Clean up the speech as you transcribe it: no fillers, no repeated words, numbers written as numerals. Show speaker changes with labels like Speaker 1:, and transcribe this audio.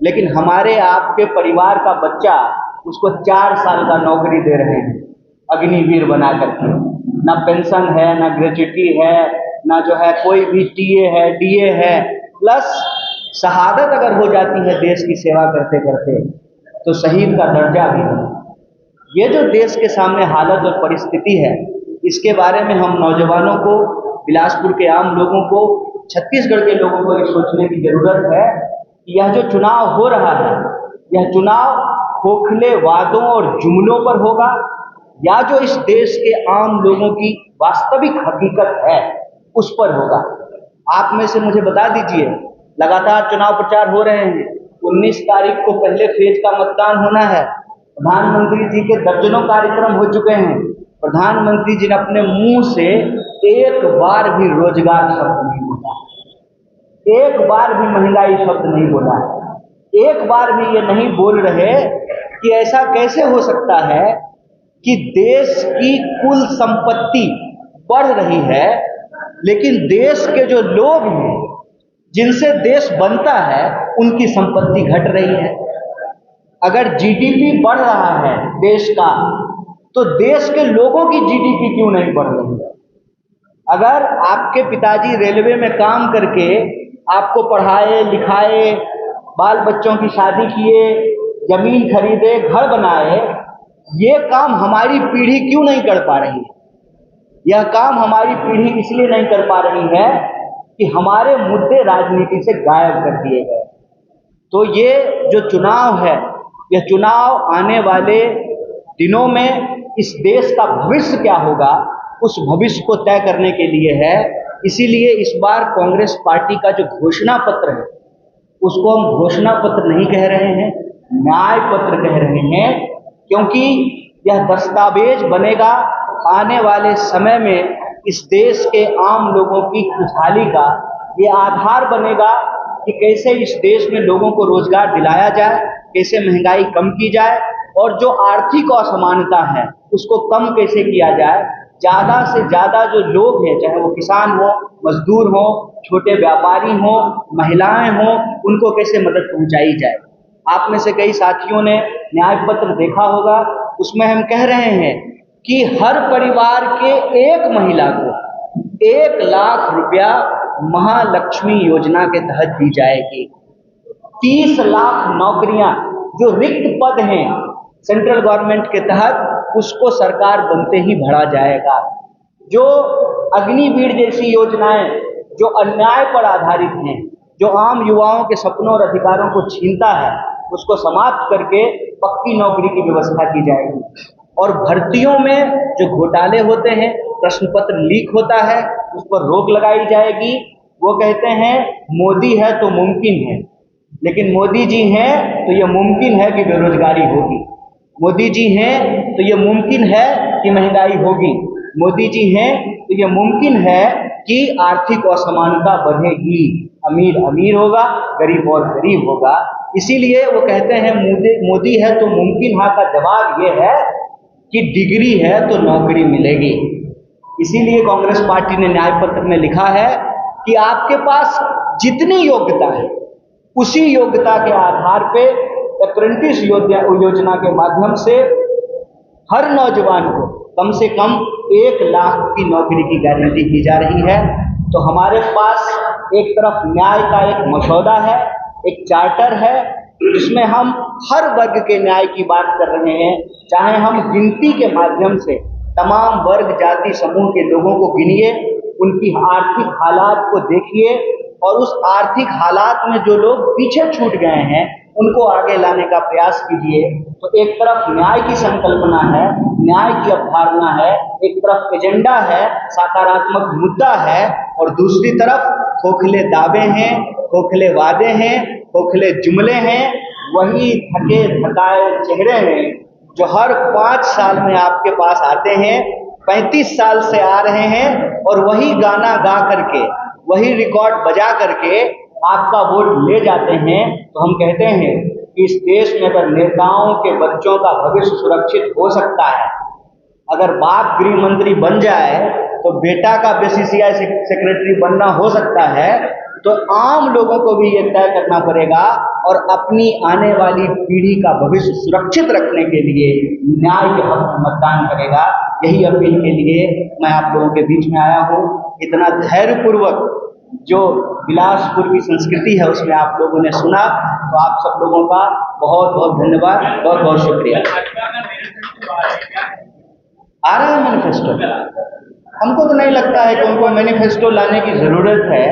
Speaker 1: लेकिन हमारे आपके परिवार का बच्चा उसको 4 साल का नौकरी दे रहे हैं अग्निवीर बना करके। ना पेंशन है, ना ग्रेच्युटी है, ना जो है कोई भी टीए है, डीए है, प्लस शहादत अगर हो जाती है देश की सेवा करते करते तो शहीद का दर्जा भी है। ये जो देश के सामने हालत और परिस्थिति है, इसके बारे में हम नौजवानों को, बिलासपुर के आम लोगों को, छत्तीसगढ़ के लोगों को ये सोचने की जरूरत है कि यह जो चुनाव हो रहा है, यह चुनाव खोखले वादों और जुमलों पर होगा या जो इस देश के आम लोगों की वास्तविक हकीकत है उस पर होगा। आप में से मुझे बता दीजिए, लगातार चुनाव प्रचार हो रहे हैं, 19 तारीख को पहले फेज का मतदान होना है। प्रधानमंत्री जी के दर्जनों कार्यक्रम हो चुके हैं। प्रधानमंत्री जी ने अपने मुंह से एक बार भी रोजगार शब्द नहीं बोला, एक बार भी महंगाई शब्द नहीं बोला, एक बार भी ये नहीं बोल रहे कि ऐसा कैसे हो सकता है कि देश की कुल संपत्ति बढ़ रही है लेकिन देश के जो लोग हैं जिनसे देश बनता है उनकी संपत्ति घट रही है। अगर जीडीपी बढ़ रहा है देश का तो देश के लोगों की जीडीपी क्यों नहीं बढ़ रही है? अगर आपके पिताजी रेलवे में काम करके आपको पढ़ाए लिखाए, बाल बच्चों की शादी किए, जमीन खरीदे, घर बनाए, ये काम हमारी पीढ़ी क्यों नहीं कर पा रही है? यह काम हमारी पीढ़ी इसलिए नहीं कर पा रही है कि हमारे मुद्दे राजनीति से गायब कर दिए गए। तो ये जो चुनाव है, यह चुनाव आने वाले दिनों में इस देश का भविष्य क्या होगा उस भविष्य को तय करने के लिए है। इसीलिए इस बार कांग्रेस पार्टी का जो घोषणा पत्र है उसको हम घोषणा पत्र नहीं कह रहे हैं, न्याय पत्र कह रहे हैं, क्योंकि यह दस्तावेज बनेगा आने वाले समय में इस देश के आम लोगों की खुशहाली का। ये आधार बनेगा कि कैसे इस देश में लोगों को रोजगार दिलाया जाए, कैसे महंगाई कम की जाए और जो आर्थिक असमानता है उसको कम कैसे किया जाए। ज़्यादा से ज़्यादा जो लोग हैं, चाहे वो किसान हो, मजदूर हो, छोटे व्यापारी हो, महिलाएं हो, उनको कैसे मदद पहुंचाई जाए। आप में से कई साथियों ने न्याय पत्र देखा होगा, उसमें हम कह रहे हैं कि हर परिवार के एक महिला को 1 लाख रुपया महालक्ष्मी योजना के तहत दी जाएगी। 30 लाख नौकरियां जो रिक्त पद हैं सेंट्रल गवर्नमेंट के तहत उसको सरकार बनते ही भरा जाएगा। जो अग्निवीर जैसी योजनाएं जो अन्याय पर आधारित हैं, जो आम युवाओं के सपनों और अधिकारों को छीनता है, उसको समाप्त करके पक्की नौकरी की व्यवस्था की जाएगी। और भर्तियों में जो घोटाले होते हैं, प्रश्न पत्र लीक होता है, उस पर रोक लगाई जाएगी। वो कहते हैं मोदी है तो मुमकिन है, लेकिन मोदी जी हैं तो ये मुमकिन है कि बेरोजगारी होगी, मोदी जी हैं तो ये मुमकिन है कि महंगाई होगी, मोदी जी हैं तो ये मुमकिन है कि आर्थिक असमानता बढ़ेगी, अमीर अमीर होगा, गरीब और गरीब होगा। इसीलिए वो कहते हैं मोदी है तो मुमकिन हाँ का जवाब ये है कि डिग्री है तो नौकरी मिलेगी। इसीलिए कांग्रेस पार्टी ने न्याय पत्र में लिखा है कि आपके पास जितनी योग्यता है उसी योग्यता के आधार पे अप्रेंटिस योजना के माध्यम से हर नौजवान को कम से कम 1 लाख की नौकरी की गारंटी की जा रही है। तो हमारे पास एक तरफ न्याय का एक मसौदा है, एक चार्टर है, जिसमें हम हर वर्ग के न्याय की बात कर रहे हैं। चाहे हम गिनती के माध्यम से तमाम वर्ग जाति समूह के लोगों को गिनिए, उनकी आर्थिक हालात को देखिए और उस आर्थिक हालात में जो लोग पीछे छूट गए हैं उनको आगे लाने का प्रयास कीजिए। तो एक तरफ न्याय की संकल्पना है, न्याय की अवधारणा है, एक तरफ एजेंडा है, सकारात्मक मुद्दा है, और दूसरी तरफ खोखले दावे हैं, खोखले वादे हैं, खोखले जुमले हैं, वही थके थकाए चेहरे हैं जो हर 5 साल में आपके पास आते हैं, 35 साल से आ रहे हैं और वही गाना गा करके, वही रिकॉर्ड बजा करके आपका वोट ले जाते हैं। तो हम कहते हैं कि इस देश में अगर नेताओं के बच्चों का भविष्य सुरक्षित हो सकता है, अगर बाप गृह मंत्री बन जाए तो बेटा का बीसीसीआई सेक्रेटरी बनना हो सकता है, तो आम लोगों को भी ये तय करना पड़ेगा और अपनी आने वाली पीढ़ी का भविष्य सुरक्षित रखने के लिए न्याय के हक में मतदान करेगा। यही अपील के लिए मैं आप लोगों के बीच में आया हूँ। इतना धैर्यपूर्वक जो बिलासपुर की संस्कृति है उसमें आप लोगों ने सुना, तो आप सब लोगों का बहुत बहुत धन्यवाद, बहुत बहुत शुक्रिया। आ रहा है मैनिफेस्टो? हमको तो नहीं लगता है कि उनको मैनिफेस्टो लाने की ज़रूरत है।